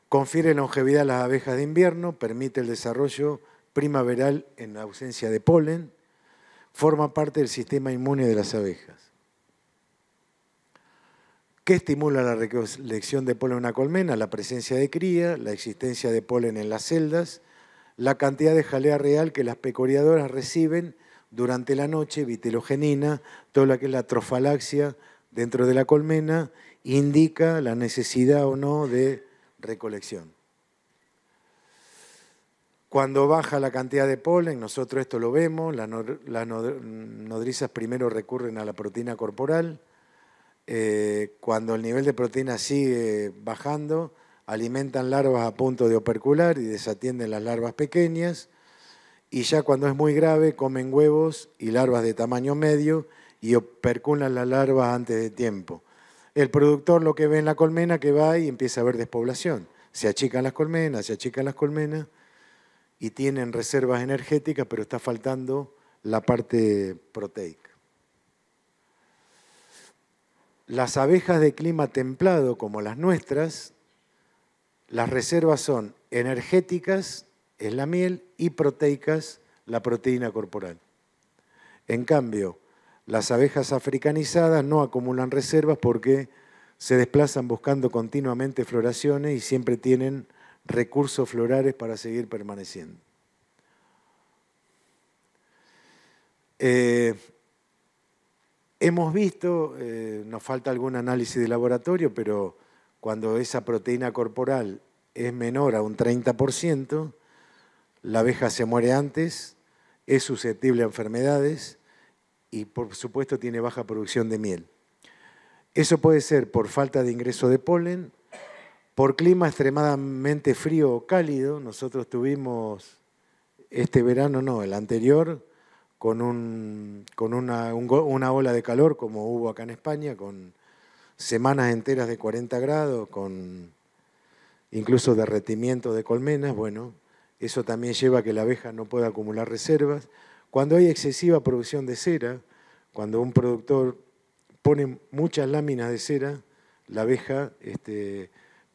Confiere longevidad a las abejas de invierno, permite el desarrollo primaveral en ausencia de polen, forma parte del sistema inmune de las abejas. ¿Qué estimula la recolección de polen en una colmena? La presencia de cría, la existencia de polen en las celdas, la cantidad de jalea real que las pecoreadoras reciben durante la noche, vitelogenina, todo lo que es la trofalaxia dentro de la colmena, indica la necesidad o no de recolección. Cuando baja la cantidad de polen, nosotros esto lo vemos, las nodrizas primero recurren a la proteína corporal. Cuando el nivel de proteína sigue bajando, alimentan larvas a punto de opercular y desatienden las larvas pequeñas. Y ya cuando es muy grave, comen huevos y larvas de tamaño medio y operculan las larvas antes de tiempo. El productor lo que ve en la colmena que va y empieza a haber despoblación. Se achican las colmenas y tienen reservas energéticas, pero está faltando la parte proteica. Las abejas de clima templado, como las nuestras, las reservas son energéticas, es la miel, y proteicas, la proteína corporal. En cambio, las abejas africanizadas no acumulan reservas porque se desplazan buscando continuamente floraciones y siempre tienen recursos florales para seguir permaneciendo. Hemos visto, nos falta algún análisis de laboratorio, pero cuando esa proteína corporal es menor a un 30%, la abeja se muere antes, es susceptible a enfermedades y por supuesto tiene baja producción de miel. Eso puede ser por falta de ingreso de polen, por clima extremadamente frío o cálido. Nosotros tuvimos este verano, no, el anterior, con una ola de calor como hubo acá en España, con semanas enteras de 40 grados, con incluso derretimiento de colmenas. Bueno, eso también lleva a que la abeja no pueda acumular reservas. Cuando hay excesiva producción de cera, cuando un productor pone muchas láminas de cera, la abeja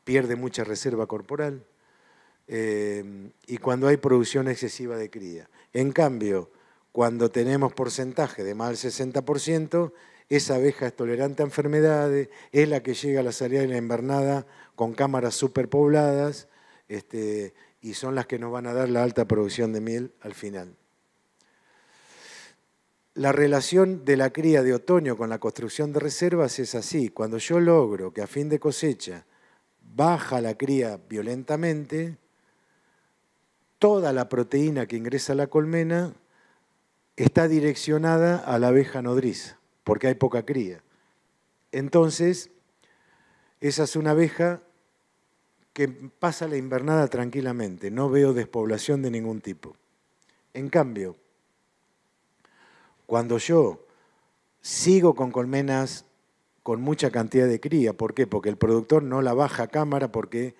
pierde mucha reserva corporal, y cuando hay producción excesiva de cría. En cambio, cuando tenemos porcentaje de más del 60%, esa abeja es tolerante a enfermedades, es la que llega a la salida de la invernada con cámaras superpobladas, y son las que nos van a dar la alta producción de miel al final. La relación de la cría de otoño con la construcción de reservas es así. Cuando yo logro que a fin de cosecha baja la cría violentamente, toda la proteína que ingresa a la colmena está direccionada a la abeja nodriza, porque hay poca cría. Entonces, esa es una abeja que pasa la invernada tranquilamente, no veo despoblación de ningún tipo. En cambio, cuando yo sigo con colmenas con mucha cantidad de cría, ¿por qué? Porque el productor no la baja a cámara, porque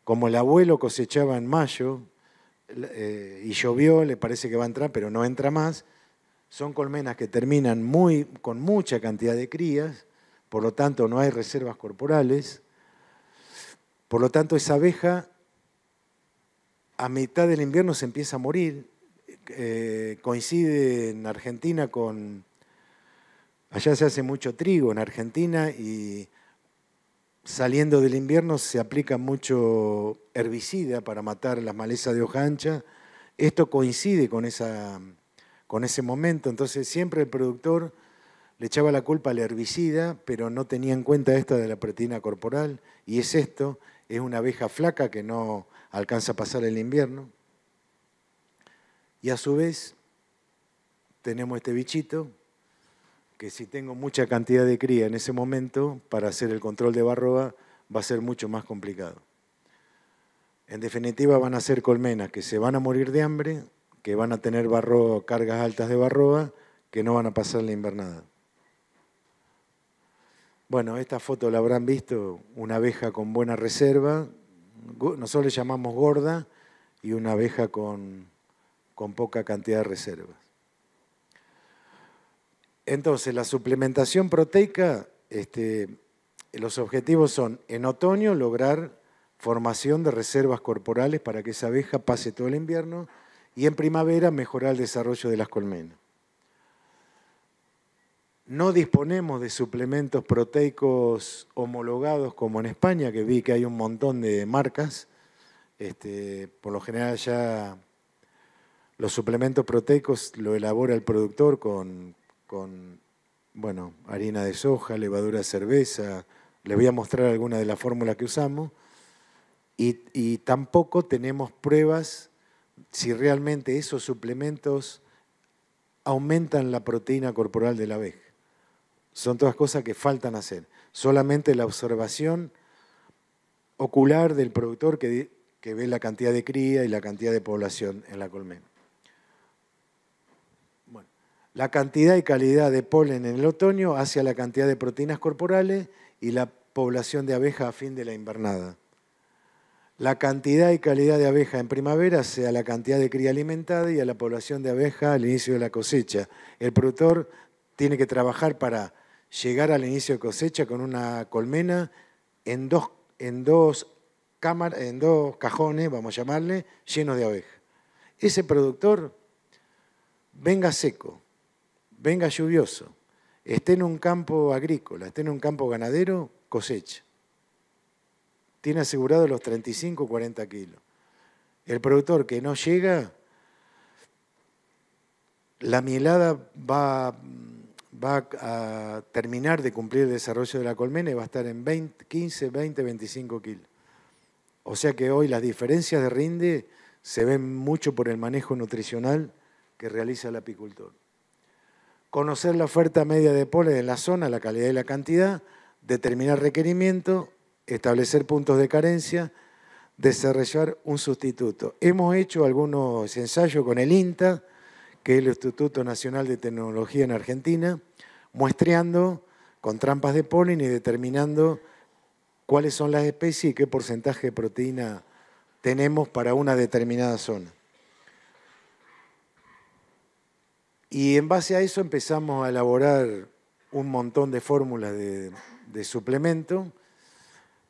como el abuelo cosechaba en mayo y llovió, le parece que va a entrar, pero no entra más, son colmenas que terminan con mucha cantidad de crías, por lo tanto no hay reservas corporales, por lo tanto esa abeja a mitad del invierno se empieza a morir. Coincide en Argentina con... Allá se hace mucho trigo en Argentina y saliendo del invierno se aplica mucho herbicida para matar las malezas de hoja ancha. Esto coincide con ese momento, entonces siempre el productor le echaba la culpa al herbicida, pero no tenía en cuenta esta de la proteína corporal, y es esto, es una abeja flaca que no alcanza a pasar el invierno. Y a su vez tenemos este bichito, que si tengo mucha cantidad de cría en ese momento, para hacer el control de varroa va a ser mucho más complicado. En definitiva van a ser colmenas que se van a morir de hambre, que van a tener cargas altas de varroa, que no van a pasar la invernada. Bueno, esta foto la habrán visto, una abeja con buena reserva, nosotros le llamamos gorda, y una abeja con poca cantidad de reservas. Entonces, la suplementación proteica, los objetivos son, en otoño, lograr formación de reservas corporales para que esa abeja pase todo el invierno, y en primavera mejorar el desarrollo de las colmenas. No disponemos de suplementos proteicos homologados como en España, que vi que hay un montón de marcas. Por lo general ya los suplementos proteicos lo elabora el productor con harina de soja, levadura de cerveza. Les voy a mostrar algunas de las fórmulas que usamos. Y tampoco tenemos pruebas si realmente esos suplementos aumentan la proteína corporal de la abeja. Son todas cosas que faltan hacer. Solamente la observación ocular del productor que ve la cantidad de cría y la cantidad de población en la colmena. Bueno, la cantidad y calidad de polen en el otoño hacia la cantidad de proteínas corporales y la población de abejas a fin de la invernada. La cantidad y calidad de abeja en primavera hacia la cantidad de cría alimentada y a la población de abeja al inicio de la cosecha. El productor tiene que trabajar para llegar al inicio de cosecha con una colmena en dos cajones, vamos a llamarle, llenos de abejas. Ese productor, venga seco, venga lluvioso, esté en un campo agrícola, esté en un campo ganadero, cosecha. Tiene asegurado los 35 o 40 kilos. El productor que no llega, la mielada va a terminar de cumplir el desarrollo de la colmena y va a estar en 15, 20, 25 kilos. O sea que hoy las diferencias de rinde se ven mucho por el manejo nutricional que realiza el apicultor. Conocer la oferta media de polen en la zona, la calidad y la cantidad, determinar requerimientos, establecer puntos de carencia, desarrollar un sustituto. Hemos hecho algunos ensayos con el INTA, que es el Instituto Nacional de Tecnología en Argentina, muestreando con trampas de polen y determinando cuáles son las especies y qué porcentaje de proteína tenemos para una determinada zona. Y en base a eso empezamos a elaborar un montón de fórmulas de suplemento.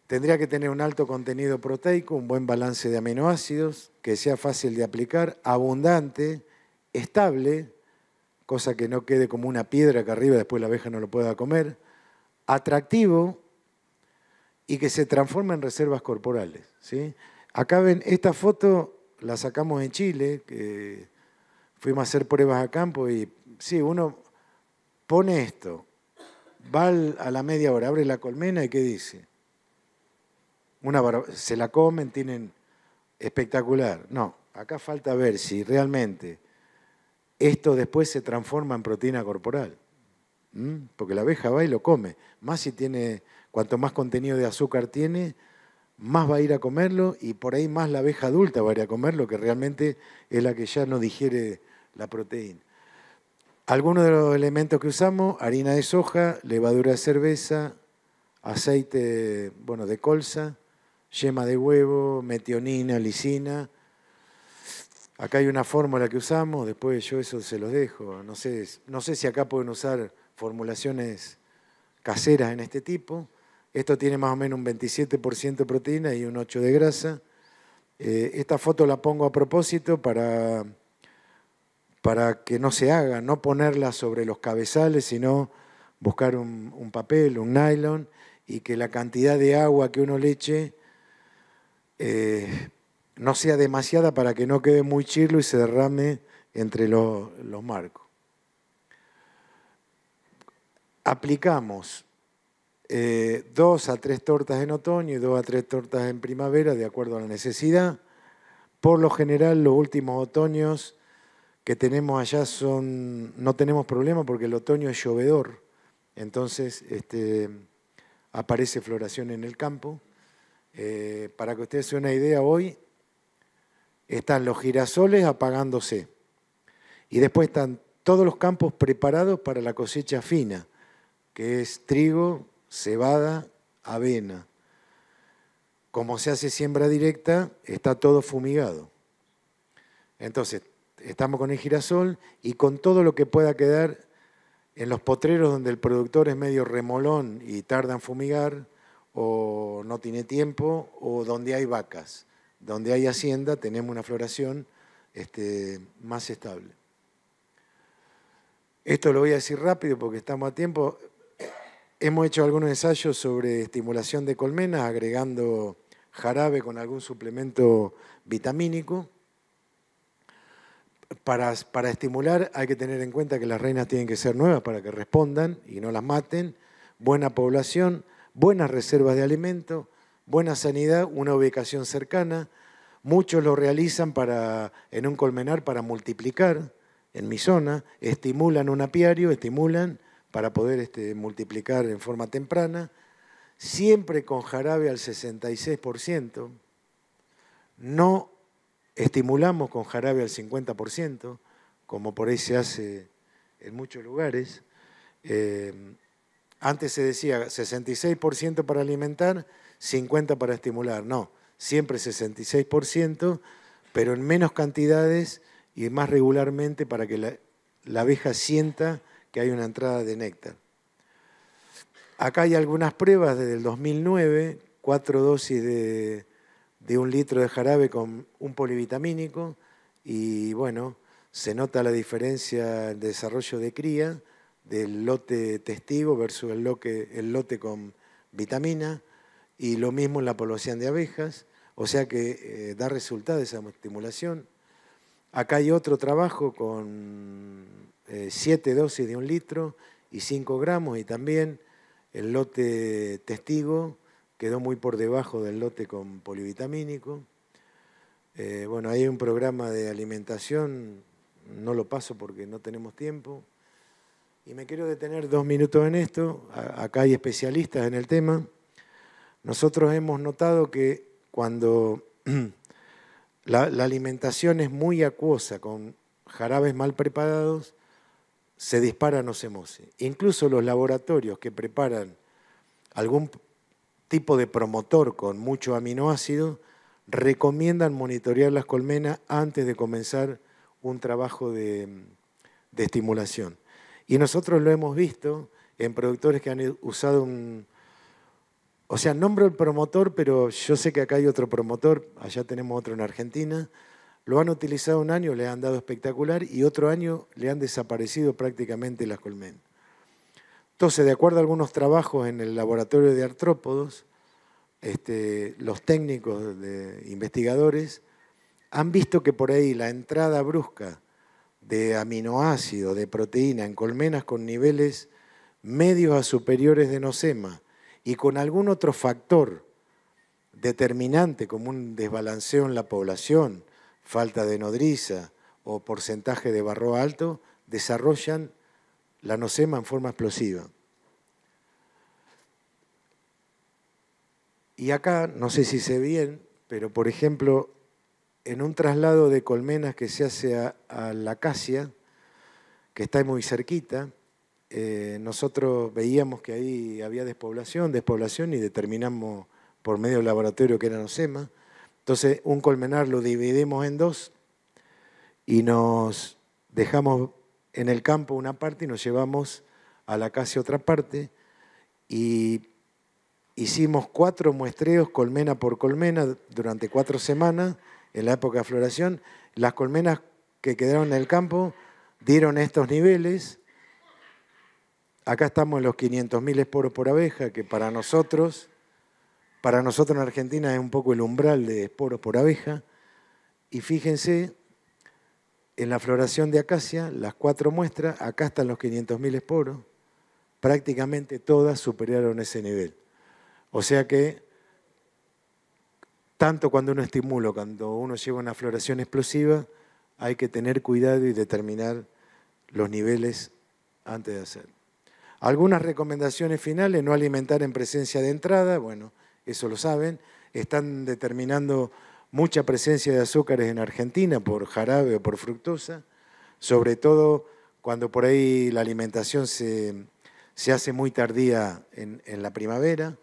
Tendría que tener un alto contenido proteico, un buen balance de aminoácidos, que sea fácil de aplicar, abundante, estable, cosa que no quede como una piedra que arriba después la abeja no lo pueda comer, atractivo y que se transforme en reservas corporales, ¿sí? Acá ven, esta foto la sacamos en Chile, que fuimos a hacer pruebas a campo y sí, uno pone esto, va a la media hora, abre la colmena y ¿qué dice? Se la comen, tienen espectacular. No, acá falta ver si realmente esto después se transforma en proteína corporal. Porque la abeja va y lo come. Más si tiene, cuanto más contenido de azúcar tiene, más va a ir a comerlo y por ahí más la abeja adulta va a ir a comerlo, que realmente es la que ya no digiere la proteína. Algunos de los elementos que usamos, harina de soja, levadura de cerveza, aceite de colza, yema de huevo, metionina, lisina. Acá hay una fórmula que usamos, después yo eso se los dejo. No sé si acá pueden usar formulaciones caseras en este tipo. Esto tiene más o menos un 27% de proteína y un 8% de grasa. Esta foto la pongo a propósito para que no se haga, no ponerla sobre los cabezales, sino buscar un papel, un nylon, y que la cantidad de agua que uno le eche no sea demasiada para que no quede muy chirlo y se derrame entre los marcos. Aplicamos 2 a 3 tortas en otoño y 2 a 3 tortas en primavera, de acuerdo a la necesidad. Por lo general, los últimos otoños que tenemos allá no tenemos problema porque el otoño es llovedor. Entonces, aparece floración en el campo. Para que ustedes se den una idea, hoy están los girasoles apagándose. Y después están todos los campos preparados para la cosecha fina, que es trigo, cebada, avena. Como se hace siembra directa, está todo fumigado. Entonces, estamos con el girasol y con todo lo que pueda quedar en los potreros donde el productor es medio remolón y tarda en fumigar, o no tiene tiempo, o donde hay vacas. Donde hay hacienda tenemos una floración más estable. Esto lo voy a decir rápido porque estamos a tiempo. Hemos hecho algunos ensayos sobre estimulación de colmenas, agregando jarabe con algún suplemento vitamínico. Para estimular hay que tener en cuenta que las reinas tienen que ser nuevas para que respondan y no las maten, buena población, buenas reservas de alimento, buena sanidad, una ubicación cercana. Muchos lo realizan en un colmenar para multiplicar. En mi zona estimulan un apiario, para poder multiplicar en forma temprana, siempre con jarabe al 66%. No estimulamos con jarabe al 50%, como por ahí se hace en muchos lugares. Antes se decía 66% para alimentar, 50% para estimular. No, siempre 66%, pero en menos cantidades y más regularmente para que la abeja sienta que hay una entrada de néctar. Acá hay algunas pruebas desde el 2009, 4 dosis de 1 litro de jarabe con un polivitamínico y bueno, se nota la diferencia en desarrollo de cría del lote testigo versus el lote con vitamina y lo mismo en la población de abejas, o sea que da resultado esa estimulación. Acá hay otro trabajo con 7 dosis de 1 litro y 5 gramos y también el lote testigo quedó muy por debajo del lote con polivitamínico. Bueno, hay un programa de alimentación, no lo paso porque no tenemos tiempo. Y me quiero detener 2 minutos en esto. Acá hay especialistas en el tema. Nosotros hemos notado que cuando la alimentación es muy acuosa, con jarabes mal preparados, se disparan osmosis. Incluso los laboratorios que preparan algún tipo de promotor con mucho aminoácido recomiendan monitorear las colmenas antes de comenzar un trabajo de estimulación. Y nosotros lo hemos visto en productores que han usado o sea, nombro el promotor, pero yo sé que acá hay otro promotor, allá tenemos otro en Argentina, lo han utilizado 1 año, le han dado espectacular y otro año le han desaparecido prácticamente las colmenas. Entonces, de acuerdo a algunos trabajos en el laboratorio de artrópodos, los técnicos investigadores han visto que por ahí la entrada brusca de aminoácidos, de proteína en colmenas con niveles medios a superiores de nosema y con algún otro factor determinante como un desbalanceo en la población, falta de nodriza o porcentaje de varroa alto, desarrollan la nosema en forma explosiva. Y acá, no sé si se ve bien, pero por ejemplo, en un traslado de colmenas que se hace a la acacia, que está muy cerquita, nosotros veíamos que ahí había despoblación y determinamos por medio del laboratorio que era nosema. Entonces, un colmenar lo dividimos en 2 y nos dejamos en el campo una parte y nos llevamos a la acacia otra parte. y hicimos 4 muestreos colmena por colmena durante 4 semanas en la época de floración. Las colmenas que quedaron en el campo dieron estos niveles. Acá estamos en los 500.000 esporos por abeja, que para nosotros en Argentina es un poco el umbral de esporos por abeja. Y fíjense, en la floración de acacia, las 4 muestras, acá están los 500.000 esporos, prácticamente todas superaron ese nivel. O sea que, tanto cuando uno estimula, cuando uno lleva una floración explosiva, hay que tener cuidado y determinar los niveles antes de hacerlo. Algunas recomendaciones finales: no alimentar en presencia de entrada, bueno, eso lo saben. Están determinando mucha presencia de azúcares en Argentina por jarabe o por fructosa, sobre todo cuando por ahí la alimentación se hace muy tardía en la primavera.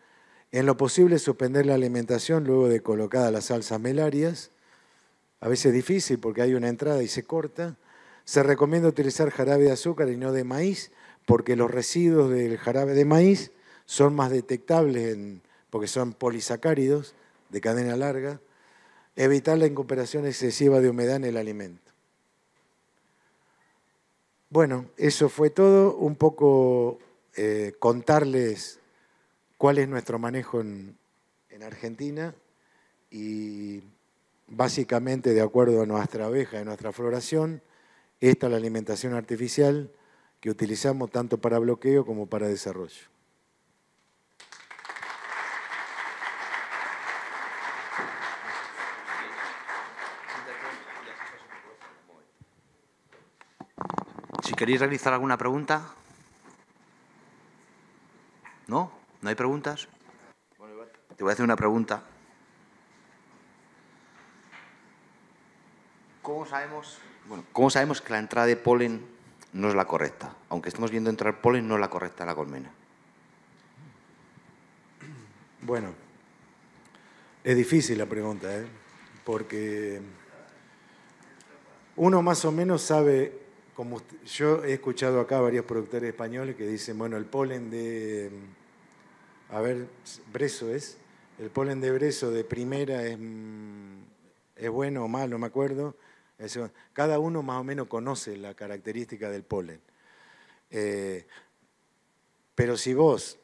En lo posible, suspender la alimentación luego de colocadas las salsas melarias. A veces es difícil porque hay una entrada y se corta. Se recomienda utilizar jarabe de azúcar y no de maíz, porque los residuos del jarabe de maíz son más detectables porque son polisacáridos de cadena larga. Evitar la incorporación excesiva de humedad en el alimento. Bueno, eso fue todo. Un poco contarles cuál es nuestro manejo en Argentina y básicamente, de acuerdo a nuestra abeja y nuestra floración, esta es la alimentación artificial que utilizamos tanto para bloqueo como para desarrollo.
Si queréis realizar alguna pregunta. ¿No? ¿No hay preguntas? Te voy a hacer una pregunta. ¿Cómo sabemos que la entrada de polen no es la correcta? Aunque estemos viendo entrar polen, no es la correcta en la colmena.
Bueno, es difícil la pregunta, porque uno más o menos sabe, como yo he escuchado acá a varios productores españoles que dicen, bueno, el polen de, brezo es, el polen de brezo de primera es bueno o malo, no me acuerdo. Cada uno más o menos conoce la característica del polen. Pero si vos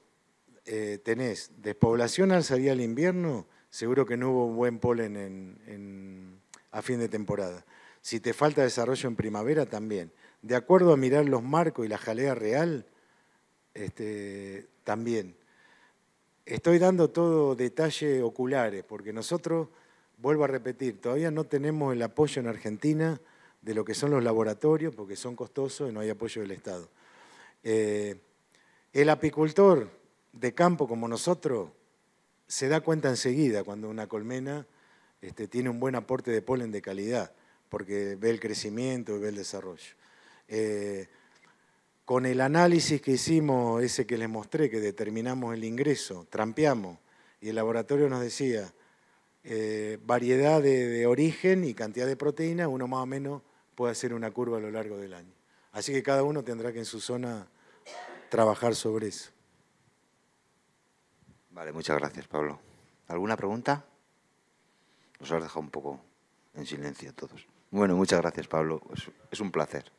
tenés despoblación al salir al invierno, seguro que no hubo buen polen a fin de temporada. Si te falta desarrollo en primavera, también. De acuerdo a mirar los marcos y la jalea real, también. Estoy dando todo detalle oculares, porque nosotros, vuelvo a repetir, todavía no tenemos el apoyo en Argentina de lo que son los laboratorios, porque son costosos y no hay apoyo del Estado. El apicultor de campo como nosotros se da cuenta enseguida cuando una colmena tiene un buen aporte de polen de calidad, porque ve el crecimiento y ve el desarrollo. Con el análisis que hicimos, ese que les mostré, que determinamos el ingreso, trampeamos, y el laboratorio nos decía variedad de origen y cantidad de proteína, uno más o menos puede hacer una curva a lo largo del año. Así que cada uno tendrá que en su zona trabajar sobre eso.
Vale, muchas gracias, Pablo. ¿Alguna pregunta? Nos has dejado un poco en silencio todos. Bueno, muchas gracias, Pablo. Es un placer.